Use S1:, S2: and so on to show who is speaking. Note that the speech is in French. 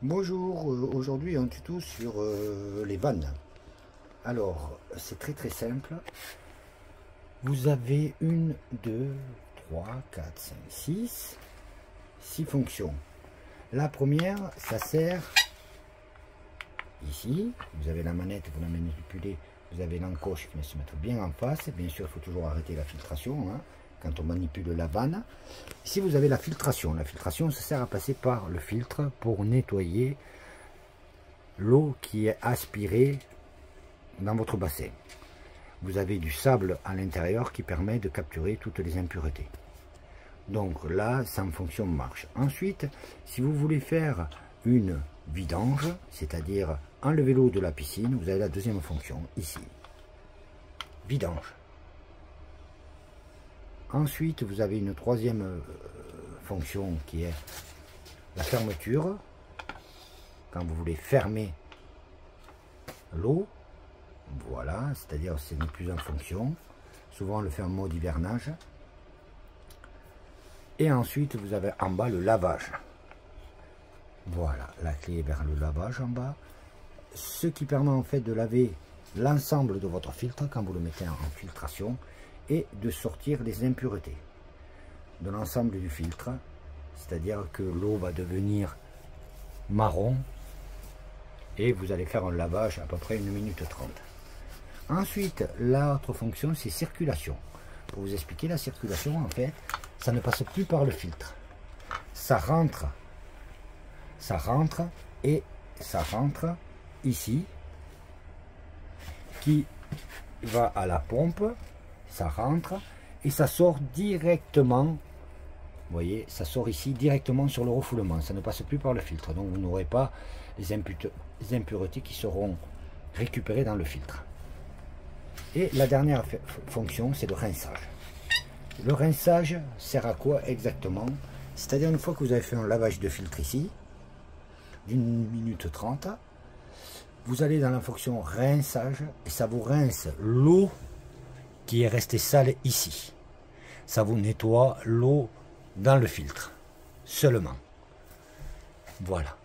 S1: Bonjour, aujourd'hui un tuto sur les vannes. Alors, c'est très simple. Vous avez 1, 2, 3, 4, 5, 6 fonctions. La première, ça sert ici. Vous avez la manette, vous la manipulez, vous avez l'encoche qui va se mettre bien en face. Bien sûr, il faut toujours arrêter la filtration quand on manipule la vanne. Ici, vous avez la filtration. La filtration, ça sert à passer par le filtre pour nettoyer l'eau qui est aspirée dans votre bassin. Vous avez du sable à l'intérieur qui permet de capturer toutes les impuretés. Donc là, ça en fonction marche. Ensuite, si vous voulez faire une vidange, c'est-à-dire enlever l'eau de la piscine, vous avez la deuxième fonction ici. Vidange. Ensuite, vous avez une troisième fonction qui est la fermeture. Quand vous voulez fermer l'eau, voilà, c'est-à-dire ce n'est plus en fonction. Souvent on le fait en mode hivernage. Et ensuite, vous avez en bas le lavage. Voilà, la clé est vers le lavage en bas. Ce qui permet en fait de laver l'ensemble de votre filtre quand vous le mettez en filtration et de sortir les impuretés de l'ensemble du filtre. C'est-à-dire que l'eau va devenir marron et vous allez faire un lavage à peu près 1 minute 30. Ensuite, l'autre fonction, c'est circulation. Pour vous expliquer la circulation, en fait, ça ne passe plus par le filtre. Ça rentre et ça rentre ici, qui va à la pompe, ça rentre et ça sort directement. Vous voyez, ça sort ici directement sur le refoulement. Ça ne passe plus par le filtre. Donc vous n'aurez pas les impuretés qui seront récupérées dans le filtre. Et la dernière fonction, c'est le rinçage. Le rinçage sert à quoi exactement? C'est-à-dire une fois que vous avez fait un lavage de filtre ici, d'1 minute 30, vous allez dans la fonction rinçage et ça vous rince l'eau qui est restée sale ici. Ça vous nettoie l'eau dans le filtre seulement. Voilà.